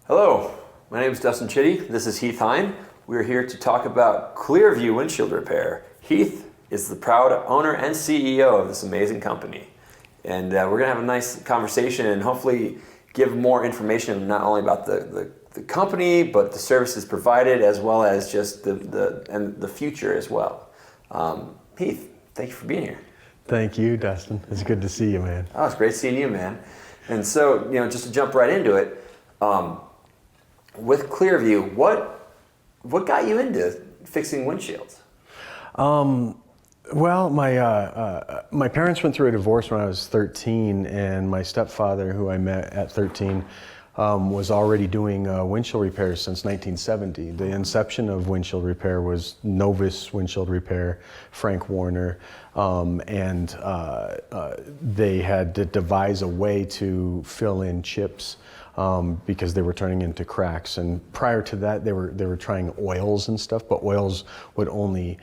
Hello, my name is Dustin Chitty. This is Heath Heine. We're here to talk about Clearview windshield repair. Heath is the proud owner and CEO of this amazing company. And we're going to have a nice conversation and hopefully give more information not only about the company, but the services provided, as well as just the future as well. Heath, thank you for being here. Thank you, Dustin. It's good to see you, man. Oh, it's great seeing you, man. And so, just to jump right into it, with Clearview, what got you into fixing windshields? Well, my parents went through a divorce when I was 13, and my stepfather, who I met at 13, was already doing windshield repairs since 1970. The inception of windshield repair was Novus Windshield Repair, Frank Warner, and they had to devise a way to fill in chips because they were turning into cracks. And prior to that, they were trying oils and stuff, but oils would only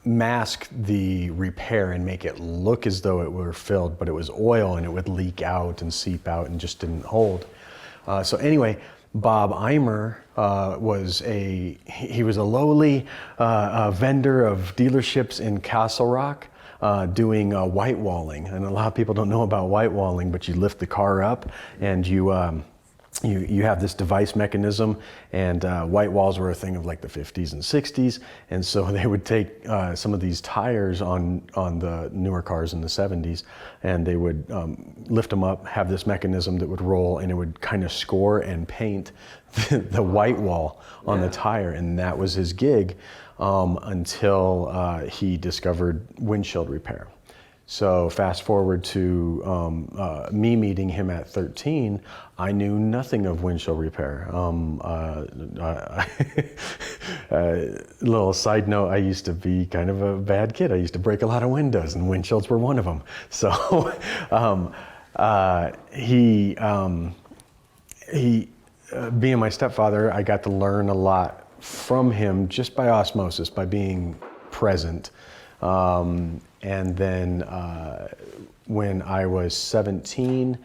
mask the repair and make it look as though it were filled, but it was oil and it would leak out and seep out and just didn't hold. So anyway, Bob Eimer was a lowly vendor of dealerships in Castle Rock doing white walling. And a lot of people don't know about white walling, but you lift the car up and you have this device mechanism, and white walls were a thing of like the 50s and 60s, and so they would take some of these tires on the newer cars in the 70s, and they would lift them up, have this mechanism that would roll, and it would kind of score and paint the white wall on the tire, and that was his gig until he discovered windshield repair. So fast forward to me meeting him at 13, I knew nothing of windshield repair. Little side note, I used to be kind of a bad kid. I used to break a lot of windows, and windshields were one of them. So being my stepfather, I got to learn a lot from him just by osmosis, by being present. And then when I was 17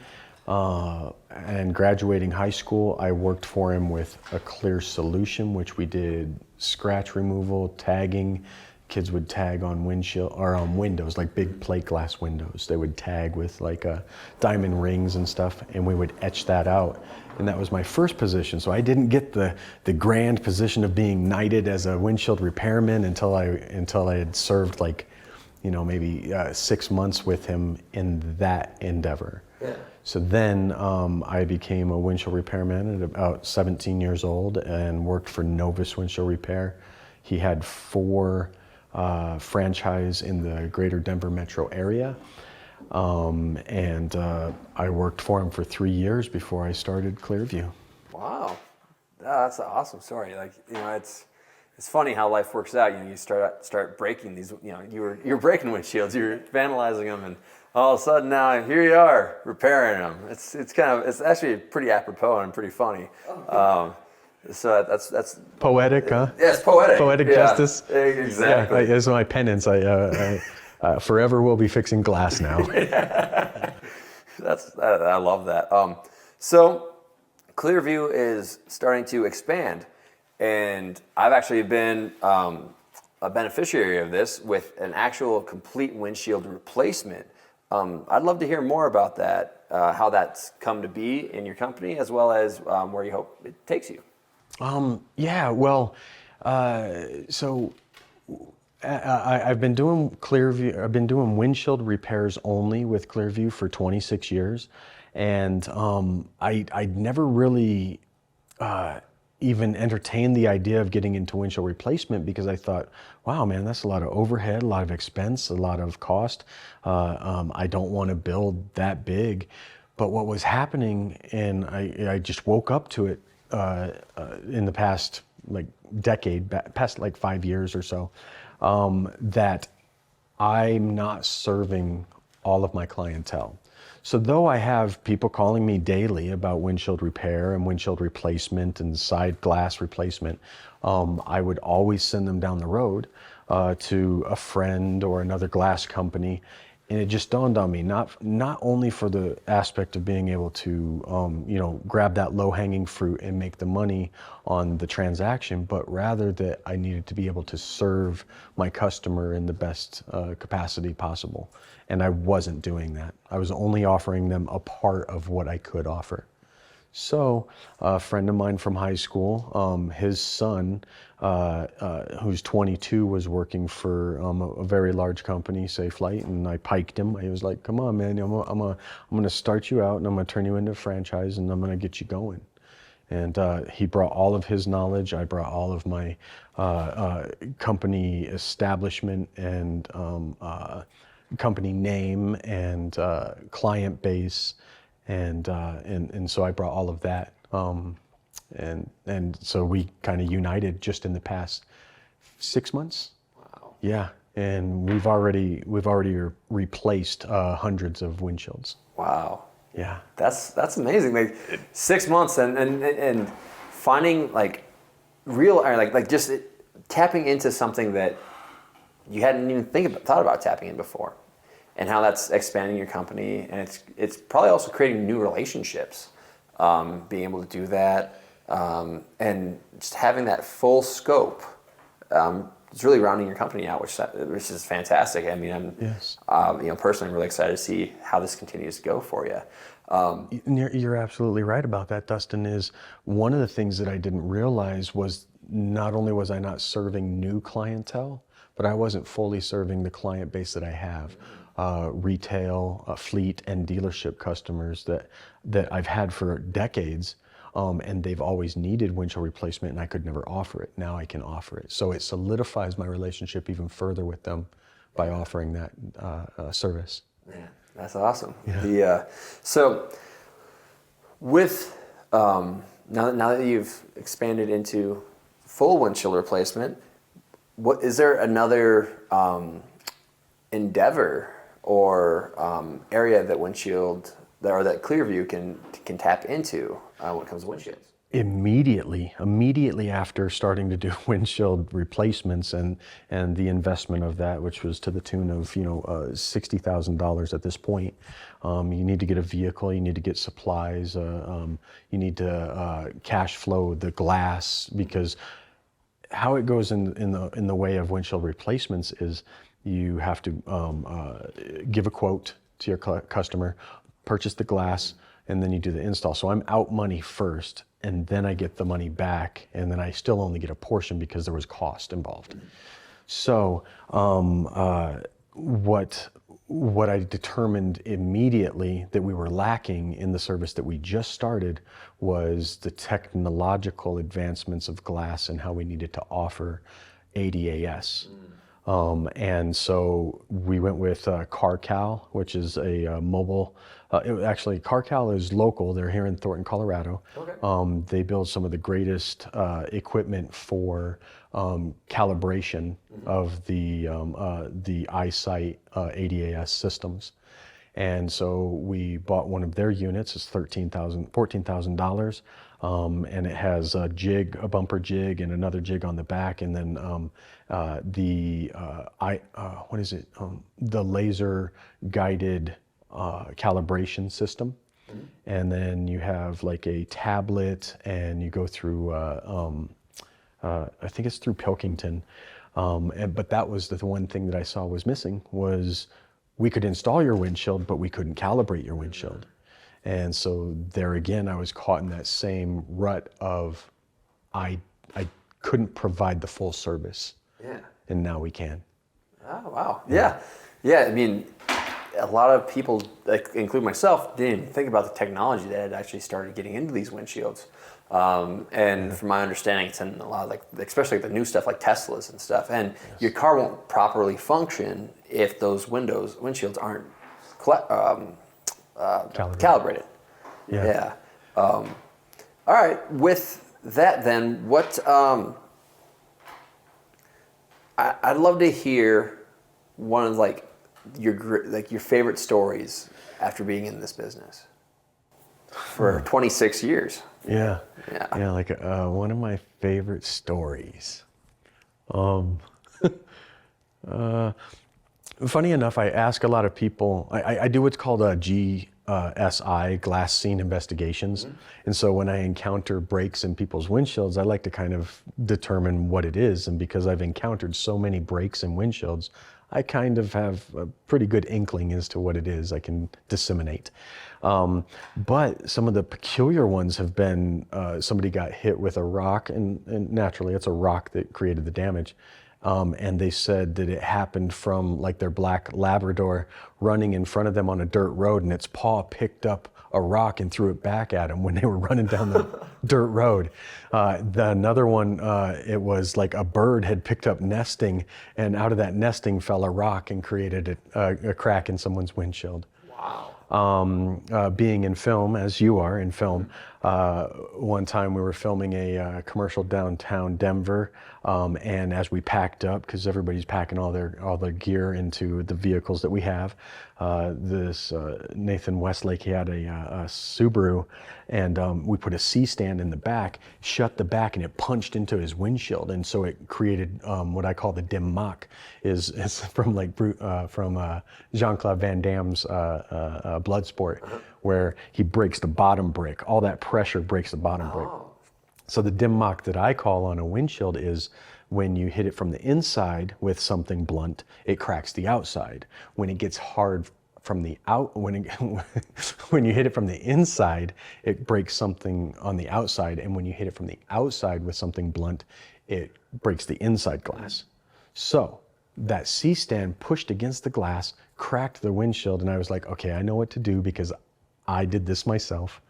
and graduating high school, I worked for him with a clear solution, which we did scratch removal, tagging. Kids would tag on windshield or on windows, like big plate glass windows. They would tag with like diamond rings and stuff, and we would etch that out. And that was my first position. So I didn't get the grand position of being knighted as a windshield repairman until I had served maybe 6 months with him in that endeavor. Yeah. So then I became a windshield repairman at about 17 years old and worked for Novus Windshield Repair. He had 4 franchise in the greater Denver metro area. And I worked for him for 3 years before I started Clearview. Wow, that's an awesome story. It's funny how life works out. You start breaking these. You're breaking windshields, you're vandalizing them, and all of a sudden now here you are repairing them. It's actually pretty apropos and pretty funny. So that's poetic, huh? Yeah, it's poetic. Poetic justice. Exactly. Yeah, it's my penance. I forever will be fixing glass now. I love that. So Clearview is starting to expand. And I've actually been a beneficiary of this with an actual complete windshield replacement. I'd love to hear more about that, how that's come to be in your company, as well as where you hope it takes you. So I've been doing Clearview. I've been doing windshield repairs only with Clearview for 26 years, and I never really even entertained the idea of getting into windshield replacement because I thought, wow, man, that's a lot of overhead, a lot of expense, a lot of cost. I don't want to build that big. But what was happening, and I just woke up to it in the past decade, past 5 years or so, that I'm not serving all of my clientele. So though I have people calling me daily about windshield repair and windshield replacement and side glass replacement, I would always send them down the road to a friend or another glass company And it just dawned on me, not only for the aspect of being able to, grab that low-hanging fruit and make the money on the transaction, but rather that I needed to be able to serve my customer in the best capacity possible. And I wasn't doing that. I was only offering them a part of what I could offer. So a friend of mine from high school, his son, who's 22, was working for a very large company, Safelite, and I piked him. I was like, "Come on, man, I'm gonna start you out, and I'm gonna turn you into a franchise, and I'm gonna get you going." And he brought all of his knowledge. I brought all of my company establishment and company name and client base. And so I brought all of that, and so we kind of united just in the past 6 months. Wow. Yeah, and we've already replaced hundreds of windshields. Wow. Yeah, That's amazing. Like 6 months and finding like real, or like just tapping into something that you hadn't even thought about tapping in before. And how that's expanding your company, and it's probably also creating new relationships, being able to do that, and just having that full scope. It's really rounding your company out, which is fantastic. I mean, I'm personally really excited to see how this continues to go for you. You're absolutely right about that, Dustin. Is one of the things that I didn't realize was not only was I not serving new clientele, but I wasn't fully serving the client base that I have. Retail, fleet, and dealership customers that I've had for decades, and they've always needed windshield replacement, and I could never offer it. Now I can offer it. So it solidifies my relationship even further with them by offering that service. Yeah, that's awesome. Yeah. So with now that you've expanded into full windshield replacement, what is there another endeavor or area that windshield or that Clearview can tap into when it comes to windshields? Immediately after starting to do windshield replacements and the investment of that, which was to the tune of $60,000 at this point, you need to get a vehicle, you need to get supplies, you need to cash flow the glass, because how it goes in the way of windshield replacements is you have to give a quote to your customer, purchase the glass, and then you do the install. So I'm out money first, and then I get the money back, and then I still only get a portion because there was cost involved. So what I determined immediately that we were lacking in the service that we just started was the technological advancements of glass and how we needed to offer ADAS. And so we went with CarCal, which is a mobile. Actually, CarCal is local. They're here in Thornton, Colorado. Okay. They build some of the greatest equipment for calibration of the eyesight ADAS systems. And so we bought one of their units. It's $14,000, and it has a bumper jig, and another jig on the back, and then the laser guided calibration system. And then you have like a tablet, and you go through I think it's through Pilkington, but that was the one thing that I saw was missing. Was we could install your windshield, but we couldn't calibrate your windshield. And so there again, I was caught in that same rut of I couldn't provide the full service. Yeah. And now we can. Oh, wow. Yeah. I mean, a lot of people, like, including myself, didn't even think about the technology that had actually started getting into these windshields. And from my understanding, it's in a lot of, like, especially the new stuff like Teslas and stuff. And your car won't properly function if those windshields aren't calibrated. Yeah. All right. With that, then, what? I'd love to hear one of your favorite stories after being in this business for 26 years. Yeah. Like one of my favorite stories. Funny enough, I ask a lot of people, I do what's called a GSI, glass scene investigations. And so when I encounter breaks in people's windshields, I like to kind of determine what it is. And because I've encountered so many breaks in windshields, I kind of have a pretty good inkling as to what it is I can disseminate. But some of the peculiar ones have been somebody got hit with a rock, and naturally it's a rock that created the damage. And they said that it happened from like their black Labrador running in front of them on a dirt road, and its paw picked up a rock and threw it back at them when they were running down the dirt road. Another one, it was like a bird had picked up nesting, and out of that nesting fell a rock and created a crack in someone's windshield. Wow. Being in film, as you are in film, one time we were filming a commercial downtown Denver, and as we packed up, because everybody's packing all their gear into the vehicles that we have, this Nathan Westlake, he had a Subaru, and we put a C-stand in the back, shut the back, and it punched into his windshield, and so it created what I call the dim mak, is from Jean-Claude Van Damme's Bloodsport, where he breaks the bottom brick. All that pressure breaks the bottom brick. So the dim mak that I call on a windshield is when you hit it from the inside with something blunt, it cracks the outside. When it gets hard from the when you hit it from the inside, it breaks something on the outside, and when you hit it from the outside with something blunt, it breaks the inside glass. So that C-stand pushed against the glass, cracked the windshield, and I was like, okay, I know what to do because I did this myself.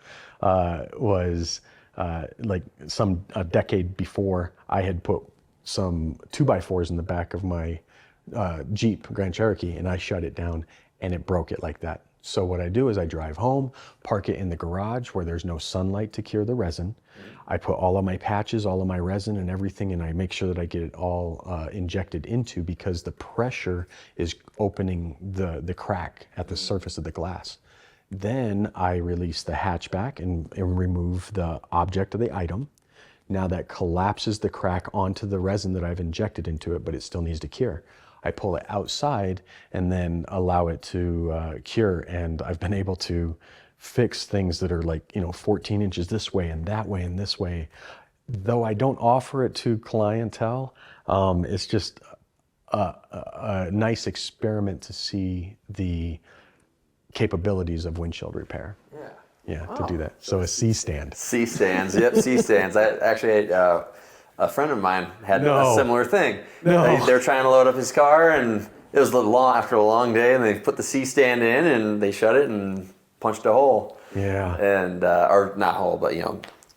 Like a decade before, I had put some 2x4s in the back of my Jeep Grand Cherokee, and I shut it down, and it broke it like that. So what I do is I drive home, park it in the garage where there's no sunlight to cure the resin. I put all of my patches, all of my resin and everything, and I make sure that I get it all injected into, because the pressure is opening the crack at the surface of the glass. Then I release the hatchback and remove the object of the item. Now that collapses the crack onto the resin that I've injected into it, but it still needs to cure. I pull it outside and then allow it to cure, and I've been able to fix things that are like, 14 inches this way and that way and this way. Though I don't offer it to clientele, it's just a nice experiment to see the capabilities of windshield repair. Yeah, to do that. So a C-stand. C-stands, yep, C-stands. I actually, a friend of mine had a similar thing. They were trying to load up his car, and it was after a long day, and they put the C-stand in, and they shut it and punched a hole. Yeah. And or not hole, but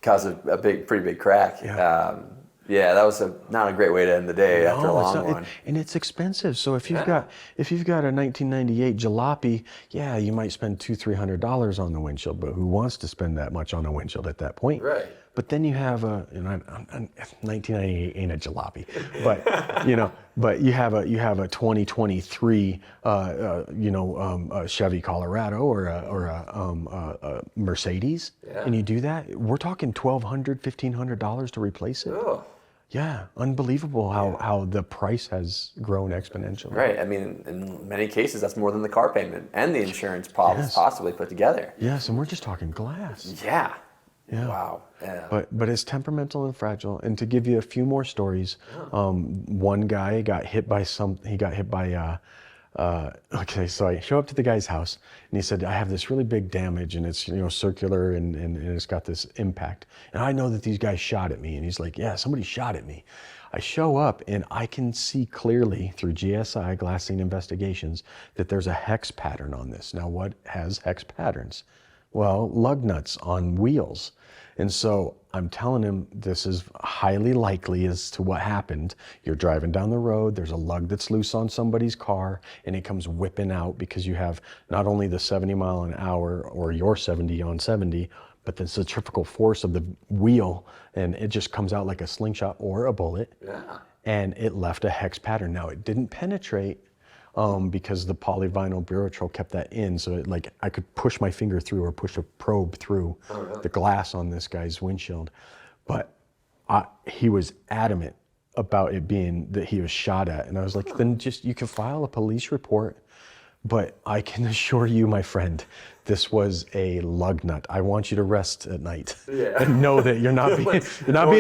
caused a pretty big crack. Yeah, that was not a great way to end the day after a long one. And it's expensive. So if you've got a 1998 jalopy, yeah, you might spend $200-300 on the windshield, but who wants to spend that much on a windshield at that point? Right. But then you have 1998 ain't a jalopy, but but you have a 2023 Chevy Colorado or a Mercedes, and you do that. We're talking $1,200-1,500 to replace it. Oh. Yeah, unbelievable how the price has grown exponentially. Right. I mean, in many cases, that's more than the car payment and the insurance possibly put together. Yes, and we're just talking glass. Yeah. Yeah. Wow. Yeah. But it's temperamental and fragile. And to give you a few more stories, one guy got hit by okay, so I show up to the guy's house, and he said, I have this really big damage, and it's circular, and it's got this impact. And I know that these guys shot at me. And he's like, yeah, somebody shot at me. I show up, and I can see clearly through GSI, glass scene investigations, that there's a hex pattern on this. Now, what has hex patterns? Well, lug nuts on wheels. And so I'm telling him this is highly likely as to what happened. You're driving down the road, there's a lug that's loose on somebody's car, and it comes whipping out because you have not only the 70 mile an hour or your 70 on 70, but the centrifugal force of the wheel, and it just comes out like a slingshot or a bullet. Yeah. And it left a hex pattern. Now, it didn't penetrate, because the polyvinyl Bureautrol kept that in, so I could push my finger through or push a probe through the glass on this guy's windshield. But he was adamant about it being that he was shot at. And I was like, then just, you can file a police report. But I can assure you, my friend, this was a lug nut. I want you to rest at night and know that you're not being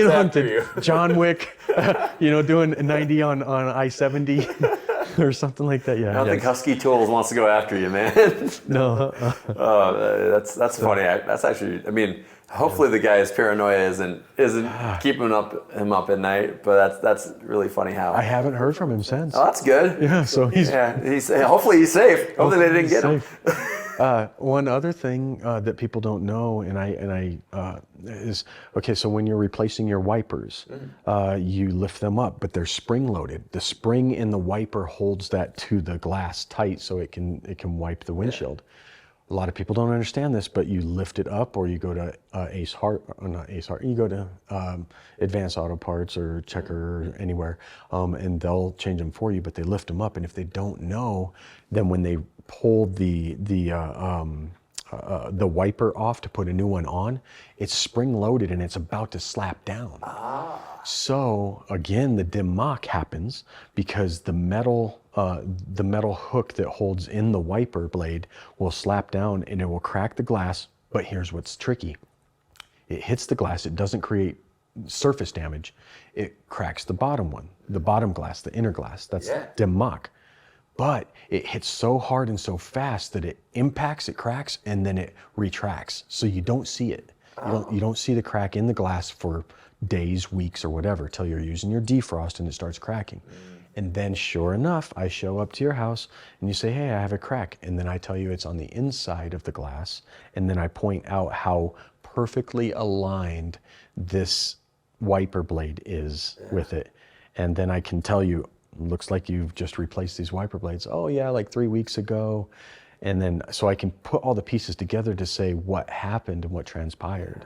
hunted. John Wick, doing 90 on I-70 or something like that. Yeah. I don't think Husky Tools wants to go after you, man. No. That's funny. That's actually. I mean, hopefully the guy's paranoia isn't keeping him up at night. But that's really funny how I haven't heard from him since. Oh, that's good. Yeah. So he's hopefully he's safe. Hopefully they didn't get him. One other thing that people don't know, is okay. So when you're replacing your wipers, you lift them up, but they're spring loaded. The spring in the wiper holds that to the glass tight, so it can wipe the windshield. Yeah. A lot of people don't understand this, but you lift it up, or you go to you go to Advanced Auto Parts or Checker or anywhere, and they'll change them for you. But they lift them up, and if they don't know, then when they pull the wiper off to put a new one on, it's spring loaded and it's about to slap down. So again, the dim mock happens because the metal hook that holds in the wiper blade will slap down and it will crack the glass. But here's what's tricky. It hits the glass, it doesn't create surface damage. It cracks the bottom one, the bottom glass, the inner glass. That's dim mock. But it hits so hard and so fast that it impacts, it cracks, and then it retracts. So you don't see it. You don't see the crack in the glass for days, weeks, or whatever, till you're using your defrost and it starts cracking. And then sure enough, I show up to your house and you say, hey, I have a crack. And then I tell you it's on the inside of the glass. And then I point out how perfectly aligned this wiper blade is with it. And then I can tell you, looks like you've just replaced these wiper blades. Oh yeah, like 3 weeks ago. And then, so I can put all the pieces together to say what happened and what transpired.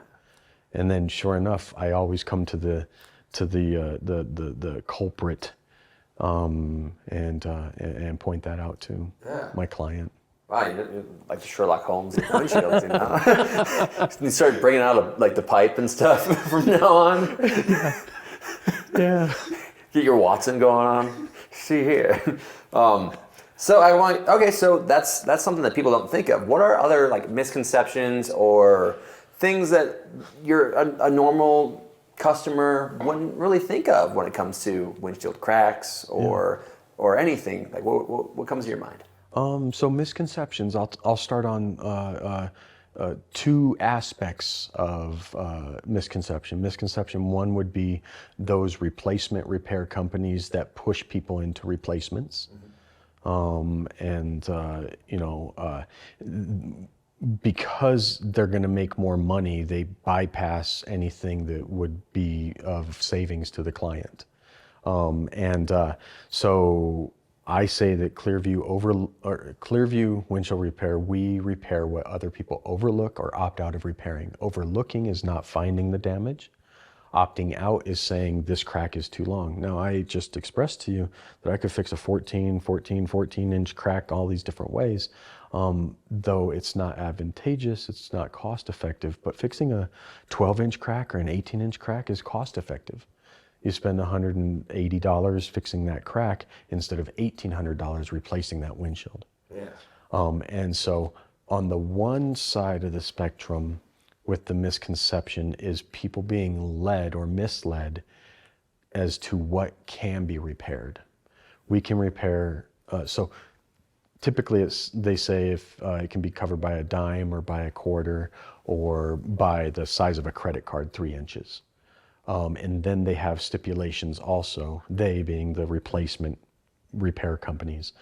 And then sure enough, I always come to the culprit, and point that out to my client. Wow, you're like Sherlock Holmes in windshields, you know? You start bringing out like the pipe and stuff from now on. Yeah. Get your Watson going on. See here. So that's something that people don't think of. What are other like misconceptions or things that a normal customer wouldn't really think of when it comes to windshield cracks or anything? Like what comes to your mind? So misconceptions. I'll start on two aspects of misconception. Misconception one would be those replacement repair companies that push people into replacements. Because they're going to make more money, they bypass anything that would be of savings to the client. So I say that Clearview windshield repair, we repair what other people overlook or opt out of repairing. Overlooking is not finding the damage. Opting out is saying this crack is too long. Now, I just expressed to you that I could fix a 14 inch crack all these different ways. Though it's not advantageous, it's not cost effective, but fixing a 12 inch crack or an 18 inch crack is cost effective. You spend $180 fixing that crack instead of $1,800 replacing that windshield. Yeah. And so on the one side of the spectrum with the misconception is people being led or misled as to what can be repaired. We can repair, so typically they say if it can be covered by a dime or by a quarter or by the size of a credit card, 3 inches. And then they have stipulations also, they being the replacement repair companies.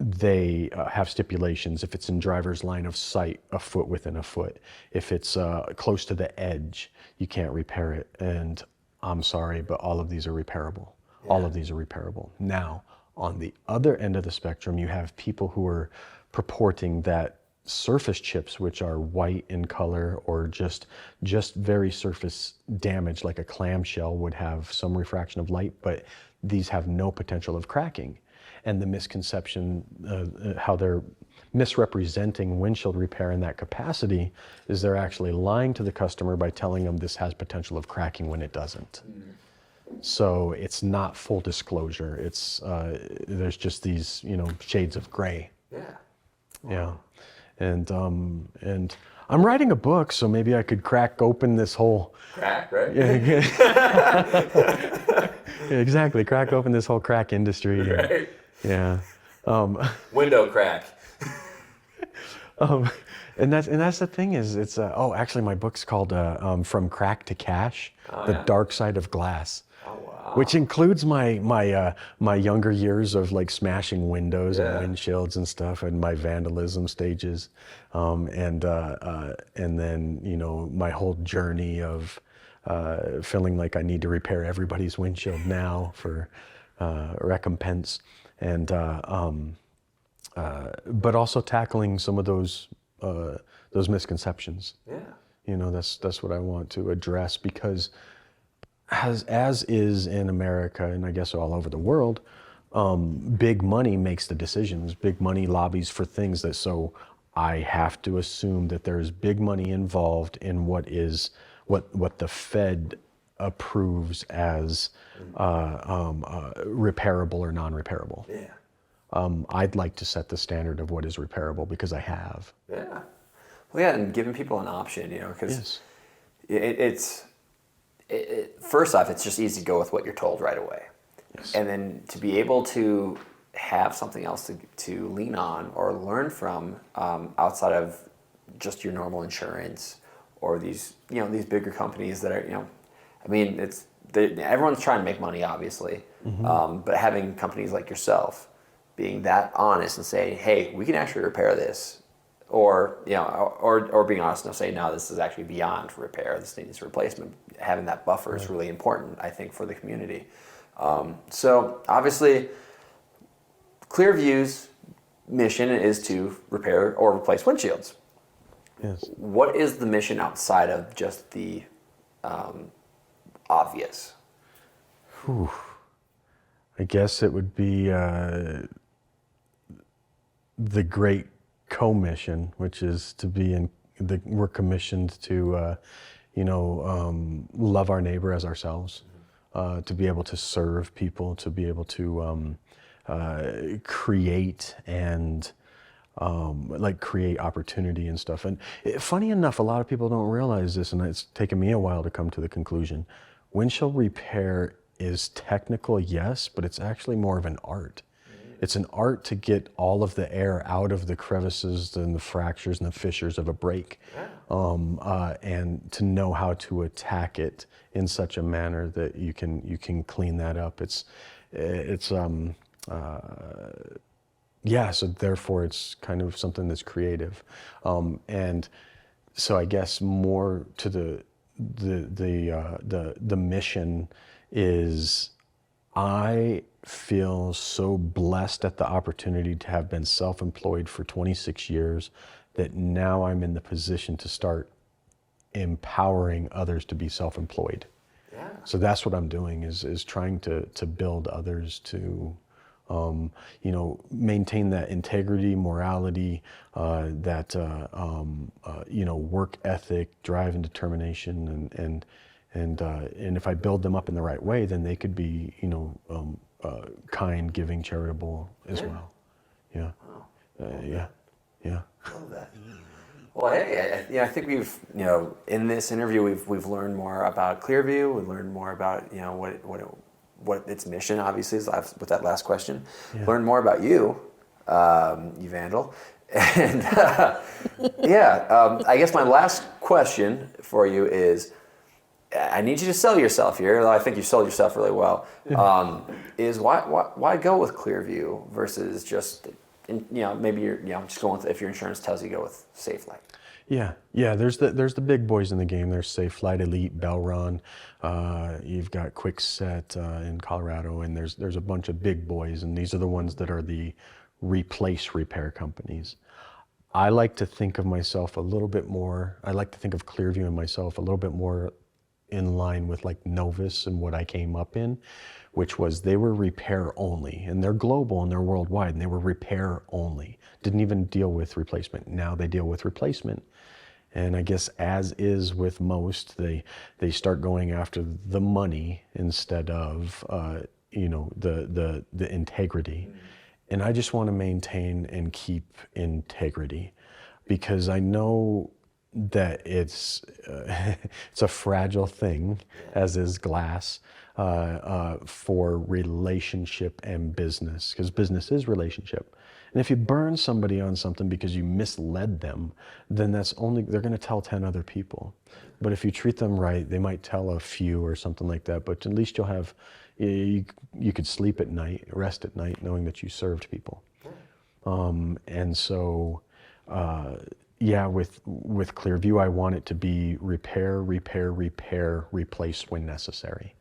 They have stipulations if it's in driver's line of sight, a foot within a foot. If it's close to the edge, you can't repair it. And I'm sorry, but all of these are repairable. Yeah. All of these are repairable. Now, on the other end of the spectrum, you have people who are purporting that surface chips, which are white in color or just very surface damage, like a clamshell would have some refraction of light, but these have no potential of cracking. And the misconception, how they're misrepresenting windshield repair in that capacity, is they're actually lying to the customer by telling them this has potential of cracking when it doesn't. So it's not full disclosure. It's there's just these, shades of gray. Yeah. Yeah, and I'm writing a book, so maybe I could crack open this whole. Crack, right? Yeah, exactly. Crack open this whole crack industry. Right. Yeah. Window crack. And that's the thing is it's actually my book's called From Crack to Cash: The Dark Side of Glass. Oh, wow. Which includes my younger years of like smashing windows and windshields and stuff, and my vandalism stages, and then my whole journey of feeling like I need to repair everybody's windshield now for recompense, and but also tackling some of those misconceptions. Yeah. That's what I want to address, because as is in America, and I guess all over the world, big money makes the decisions. Big money lobbies for things so I have to assume that there's big money involved in what the Fed approves as repairable or non-repairable. Yeah. I'd like to set the standard of what is repairable, because I have. Yeah. Well, yeah, and giving people an option, because it's first off, it's just easy to go with what you're told right away. Yes. And then to be able to have something else to lean on or learn from outside of just your normal insurance or these bigger companies that are, everyone's trying to make money, obviously, but having companies like yourself being that honest and saying, hey, we can actually repair this, or being honest and say, no, this is actually beyond repair, this needs replacement. Having that buffer is really important, I think, for the community. So obviously, Clearview's mission is to repair or replace windshields. Yes. What is the mission outside of just the obvious? Whew. I guess it would be the great co-mission, which is to be we're commissioned to, love our neighbor as ourselves, to be able to serve people, to be able to create and create opportunity and stuff. And funny enough, a lot of people don't realize this, and it's taken me a while to come to the conclusion. Windshield repair is technical, yes, but it's actually more of an art. It's an art to get all of the air out of the crevices and the fractures and the fissures of a brake, and to know how to attack it in such a manner that you can clean that up. So therefore it's kind of something that's creative, and so I guess more to the mission is, I feel so blessed at the opportunity to have been self-employed for 26 years that now I'm in the position to start empowering others to be self-employed. Yeah. So that's what I'm doing is trying to build others to maintain that integrity, morality, that work ethic, drive and determination, and if I build them up in the right way, then they could be kind, giving, charitable as well. Yeah. Yeah. Love that. Well, hey, I think we've, in this interview, we've learned more about Clearview. We've learned more about, what its mission obviously is. With that last question, learned more about you, you vandal, and I guess my last question for you is, I need you to sell yourself here. Although I think you sold yourself really well. Is why go with Clearview versus just maybe you're just going with, if your insurance tells you go with Safelite? Yeah. There's the big boys in the game. There's Safelite, Elite, Belron. You've got Quickset in Colorado, and there's a bunch of big boys, and these are the ones that are the repair companies. I like to think of myself a little bit more. I like to think of Clearview and myself a little bit more in line with like Novus and what I came up in, which was they were repair only, and they're global and they're worldwide, and they were repair only. Didn't even deal with replacement. Now they deal with replacement. And I guess as is with most, they start going after the money instead of the integrity. And I just want to maintain and keep integrity, because I know that it's a fragile thing, as is glass, for relationship and business, because business is relationship. And if you burn somebody on something because you misled them, then they're going to tell 10 other people. But if you treat them right, they might tell a few or something like that. But at least you'll have, you could sleep at night, rest at night, knowing that you served people. And so, yeah, with Clearview, I want it to be repair, repair, repair, replace when necessary.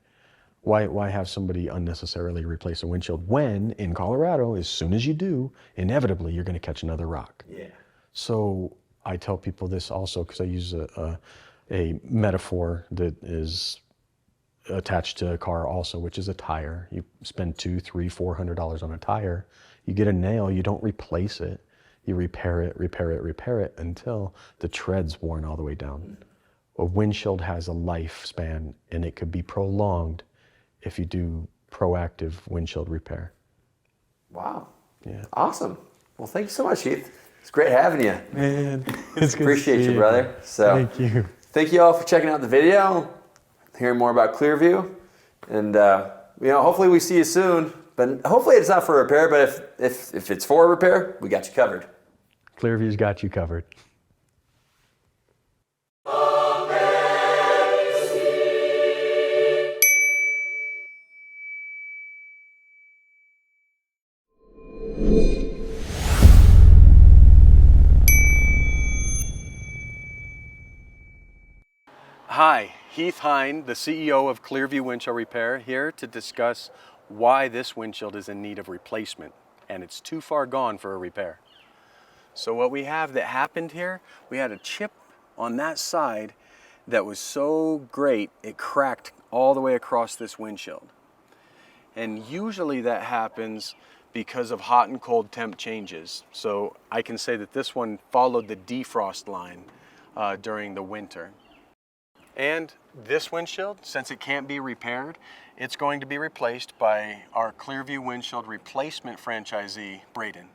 Why have somebody unnecessarily replace a windshield when, in Colorado, as soon as you do, inevitably you're going to catch another rock? Yeah. So I tell people this also, because I use a metaphor that is attached to a car also, which is a tire. You spend $200, $300, $400 on a tire. You get a nail, you don't replace it. You repair it, repair it, repair it until the tread's worn all the way down. A windshield has a lifespan, and it could be prolonged if you do proactive windshield repair. Wow. Yeah. Awesome. Well, thank you so much, Heath. It's great having you. Man, it's good Appreciate to see you, brother. So thank you. Thank you all for checking out the video, hearing more about Clearview, and hopefully we see you soon. But hopefully it's not for repair. But if it's for repair, we got you covered. Clearview's got you covered. Hi, Heath Heine, the CEO of Clearview Windshield Repair, here to discuss why this windshield is in need of replacement, and it's too far gone for a repair. So what we have that happened here, we had a chip on that side that was so great it cracked all the way across this windshield. And usually that happens because of hot and cold temp changes. So I can say that this one followed the defrost line during the winter. And this windshield, since it can't be repaired, it's going to be replaced by our Clearview windshield replacement franchisee, Braden.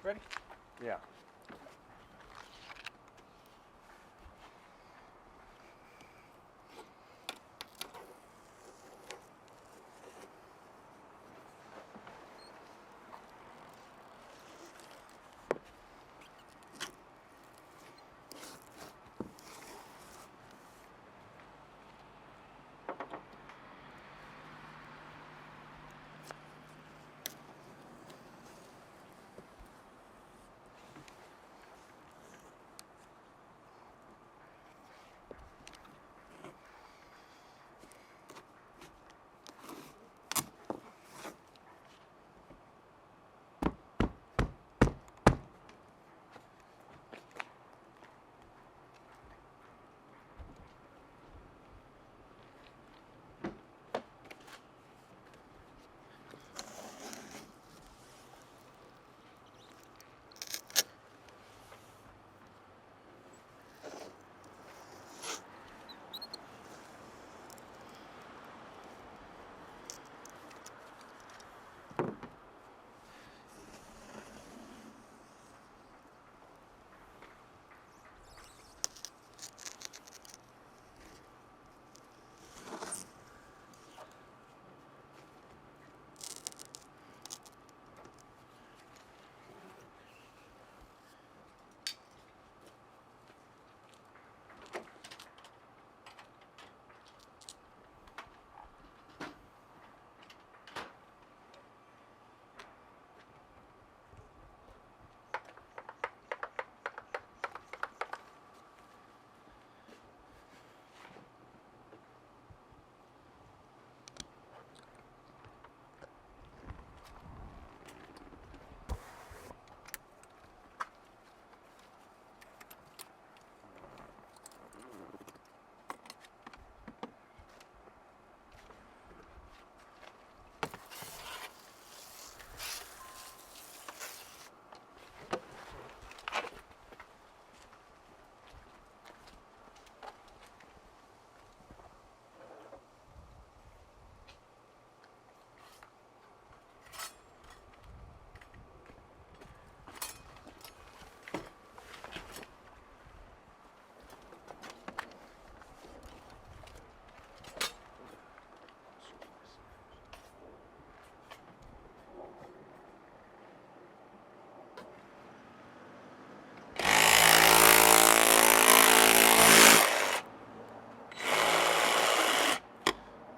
Ready? Yeah.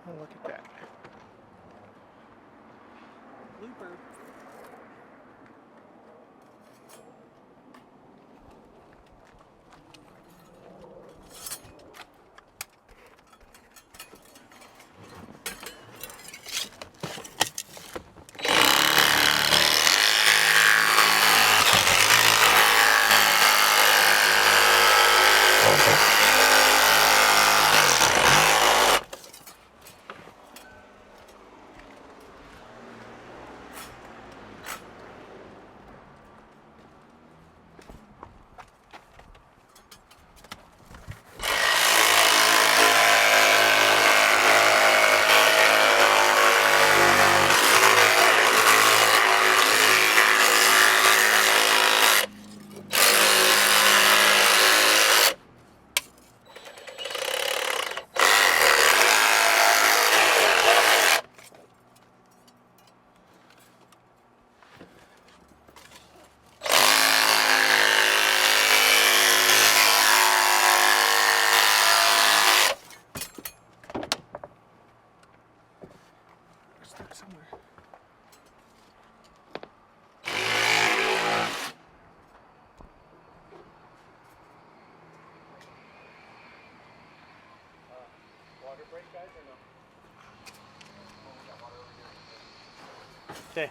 Oh, look at that. Looper. Stuck somewhere. Water break, guys, or no? Okay.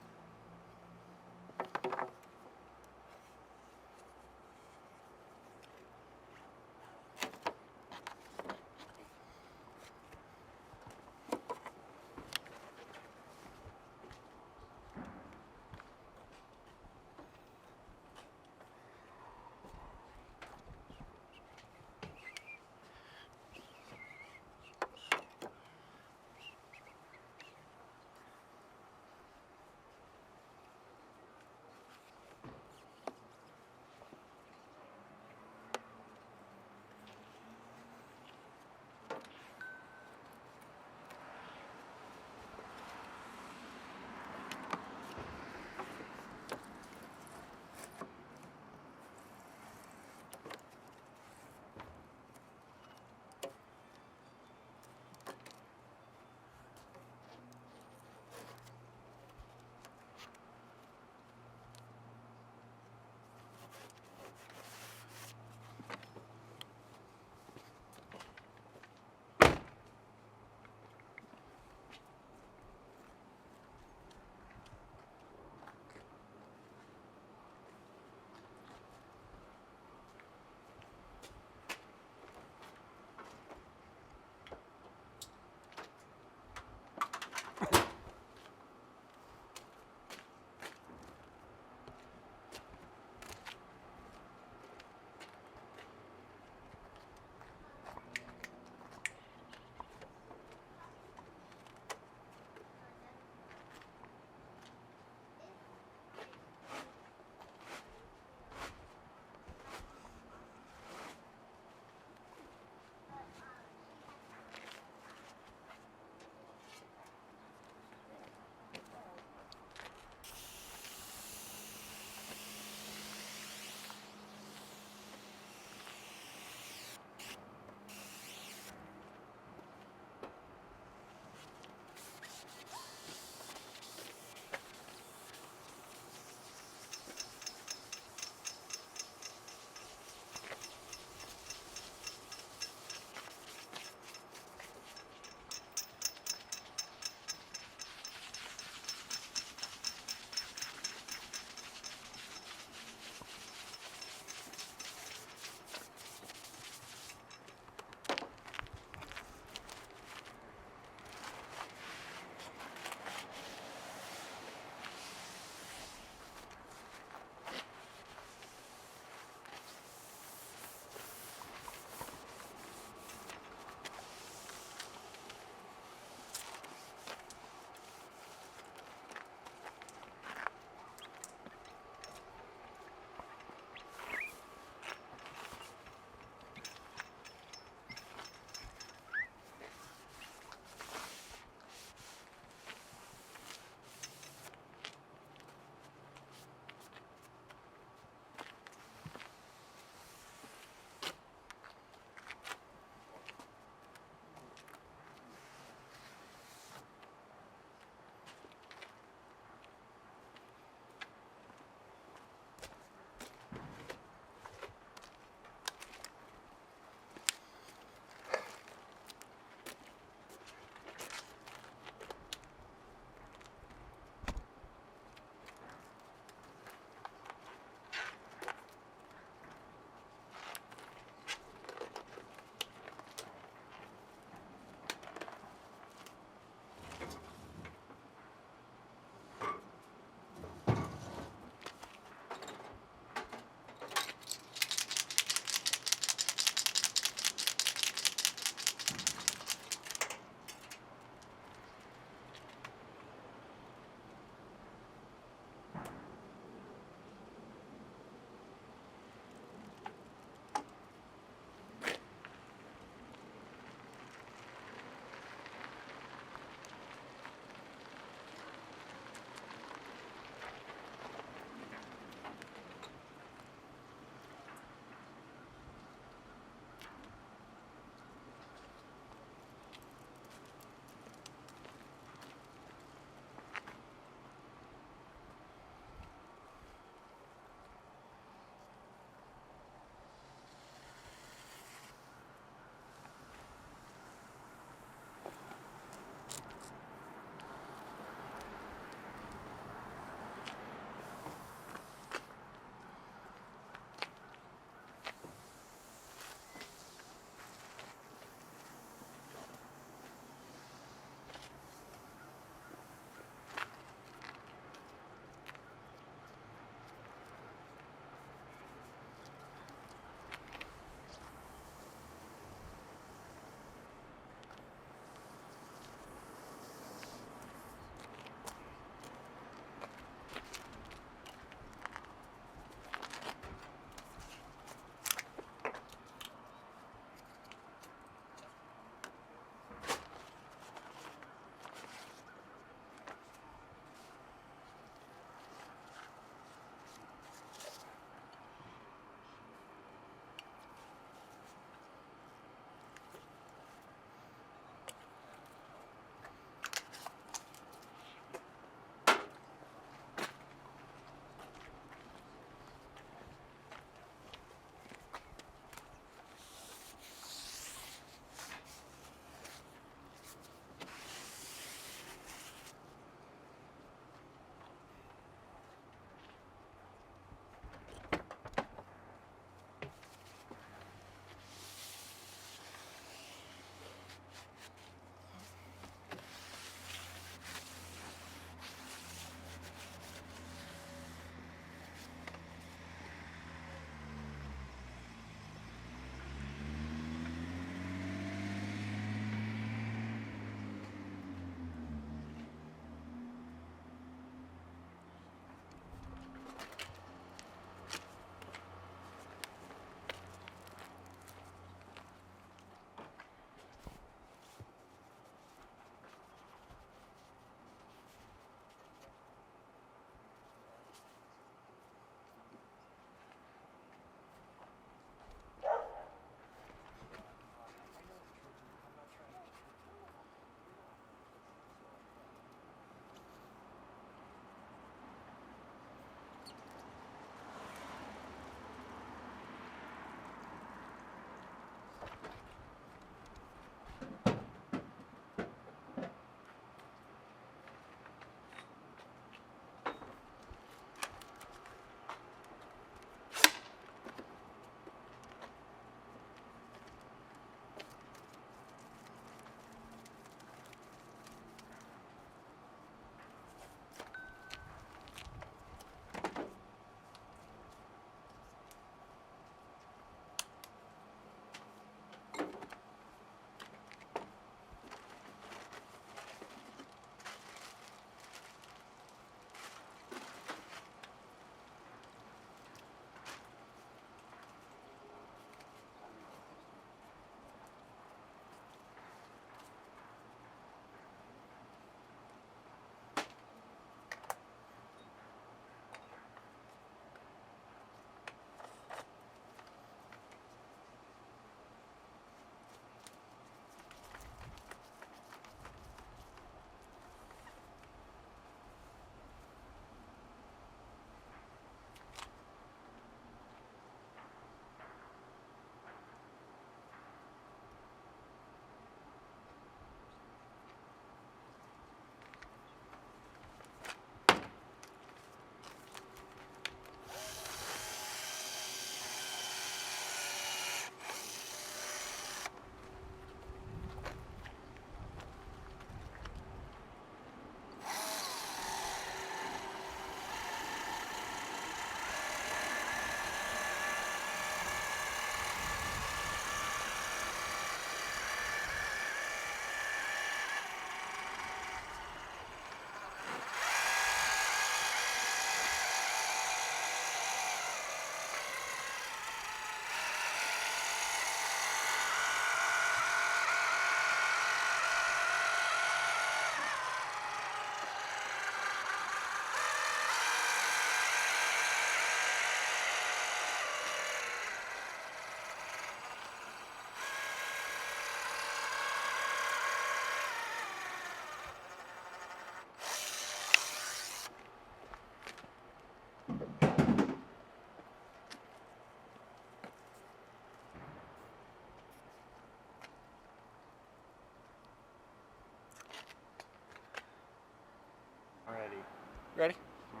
Ready? All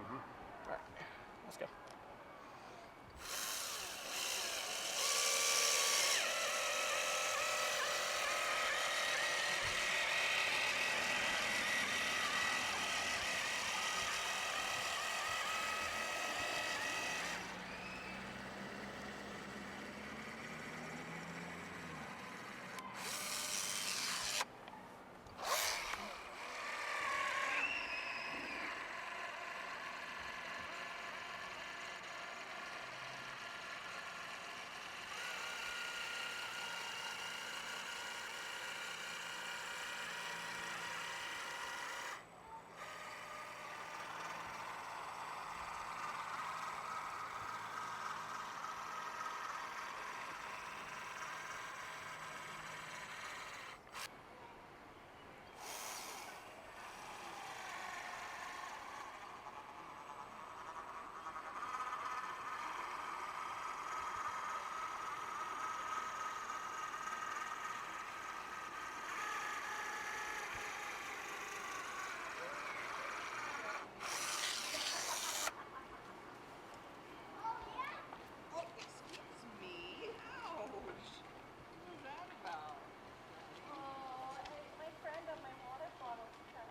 right, let's go. Oh, excuse me. Ouch. What was that about? Oh, my friend on my water bottle. Yes.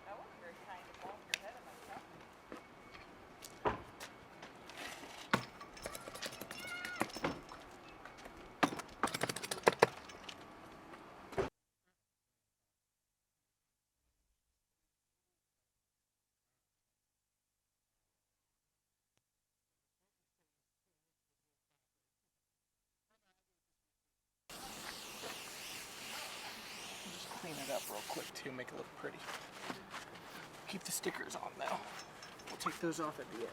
That wasn't very kind to bonk your head on my cup. Just clean it up real quick too, make it look pretty. Keep the stickers on though. We'll take those off at the end.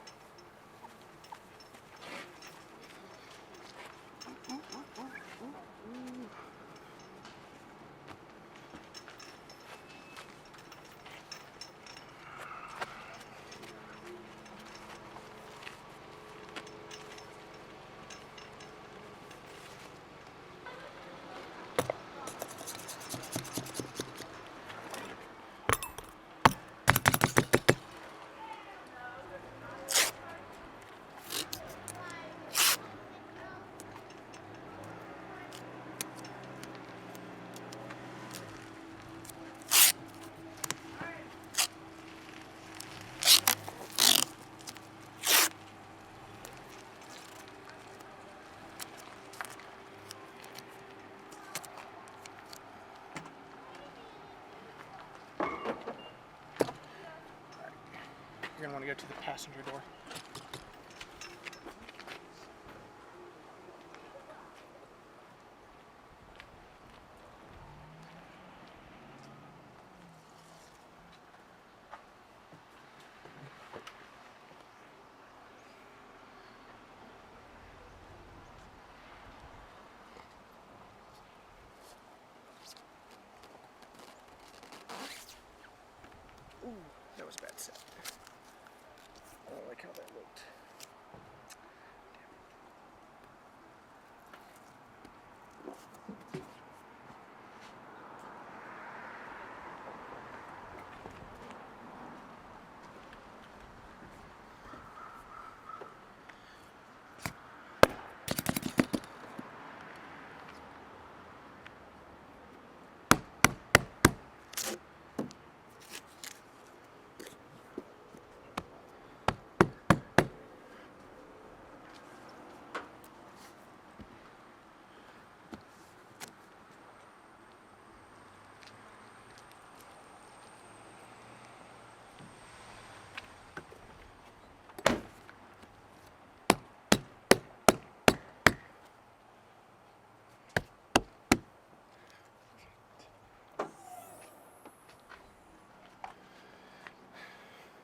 You're gonna want to go to the passenger door. Ooh, that was a bad set. I don't like how that looked.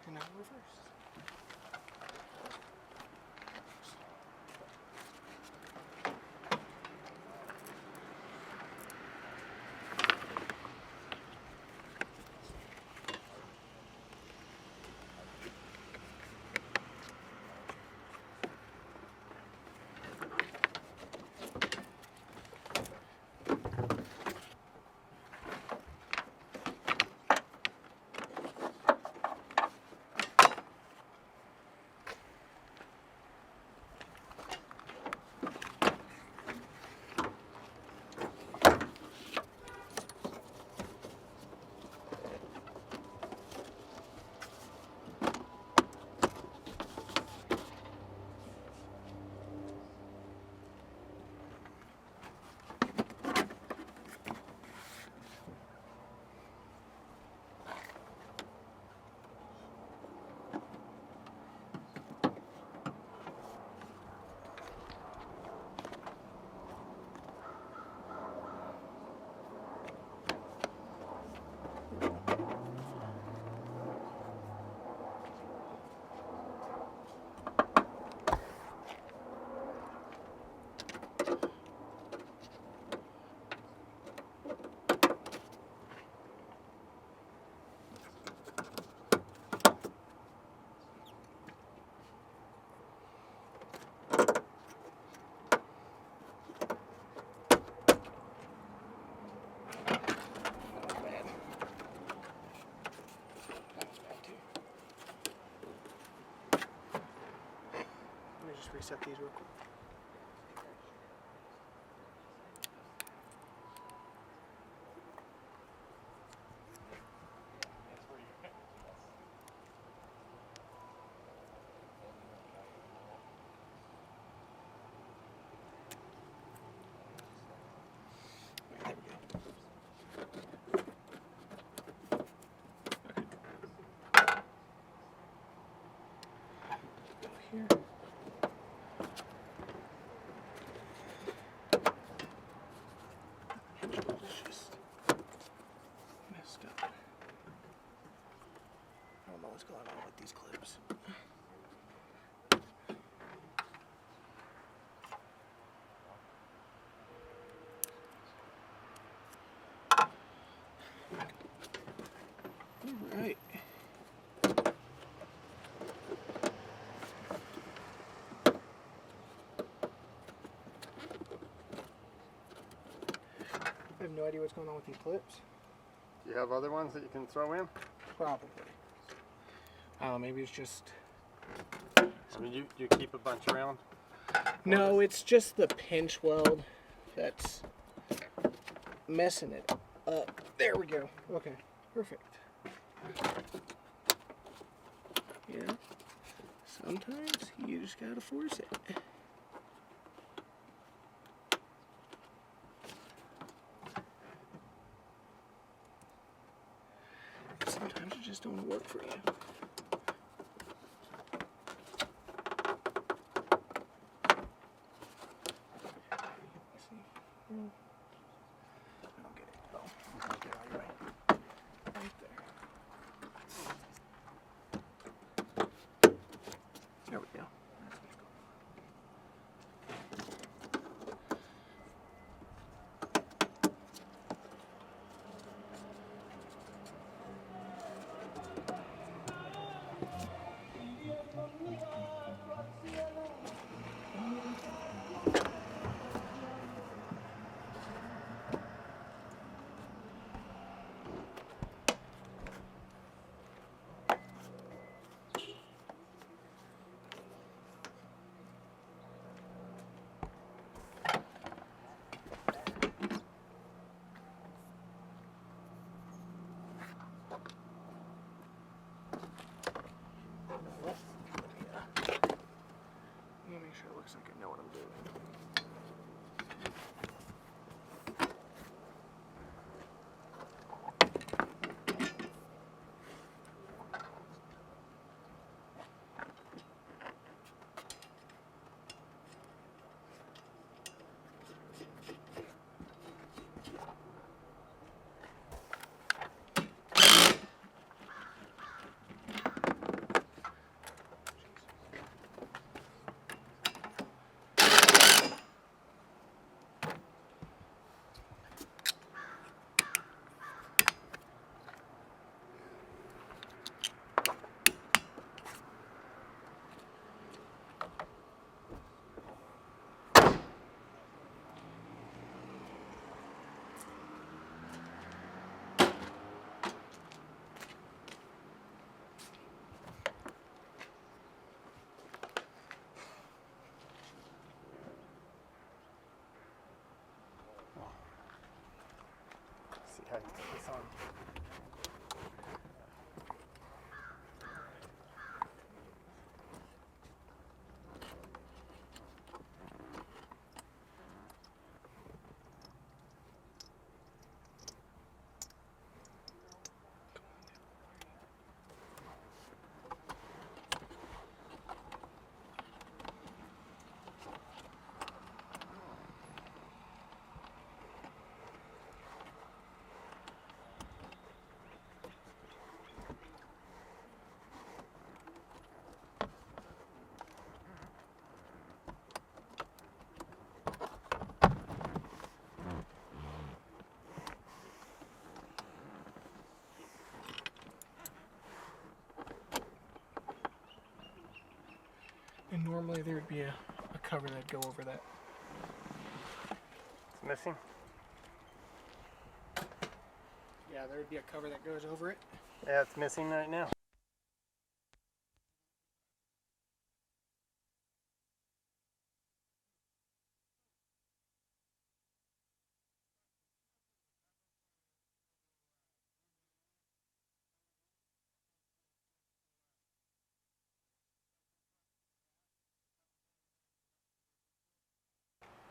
And now reverse. reset these real quick. There we go. Go here. It's just messed up. I don't know what's going on with these clips. All right. I have no idea what's going on with these clips. Do you have other ones that you can throw in? Probably. Maybe it's just... I mean, you keep a bunch around? No, it's just the pinch weld that's messing it up. There we go. Okay, perfect. Yeah, sometimes you just gotta force it. Sometimes it just don't work for you. I don't get it. Oh, okay, you're right. Right there. There we go. Let me make sure it looks like I know what I'm doing. See how you put this on. And normally there would be a cover that'd go over that. It's missing? Yeah, there would be a cover that goes over it. Yeah, it's missing right now.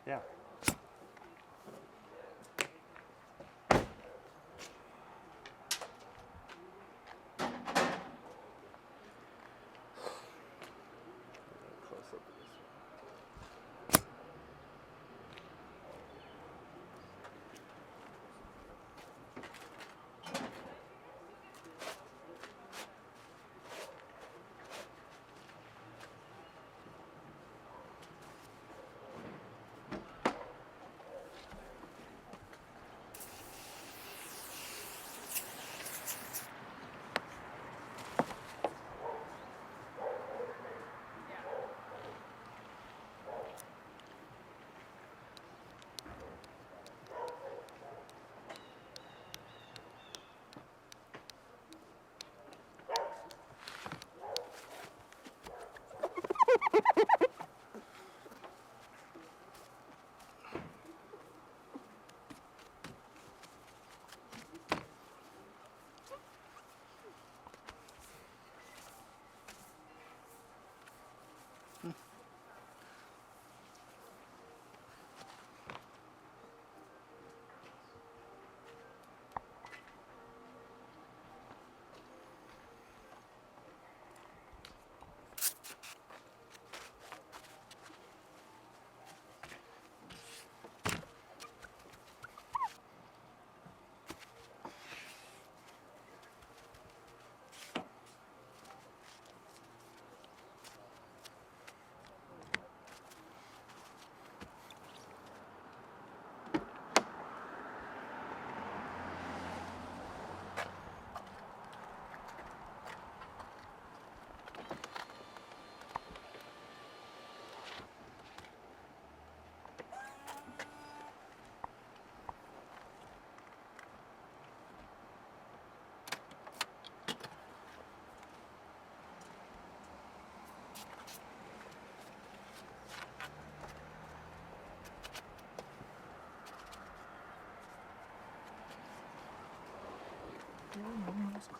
Yeah. Close up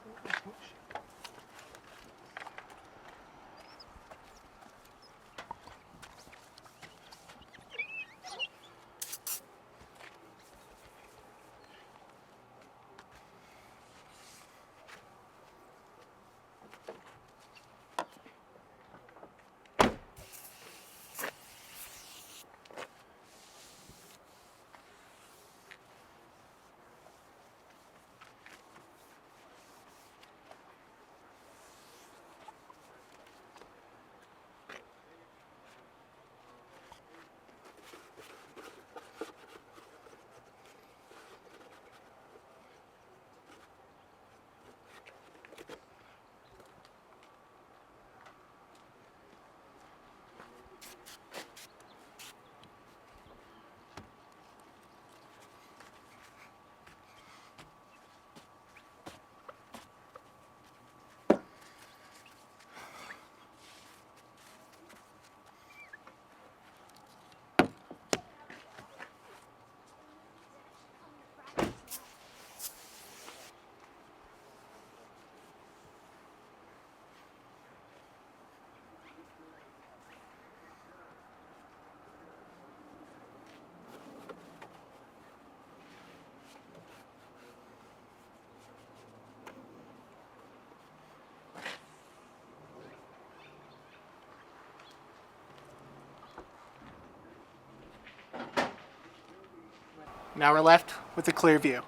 of this one. Now we're left with a clear view.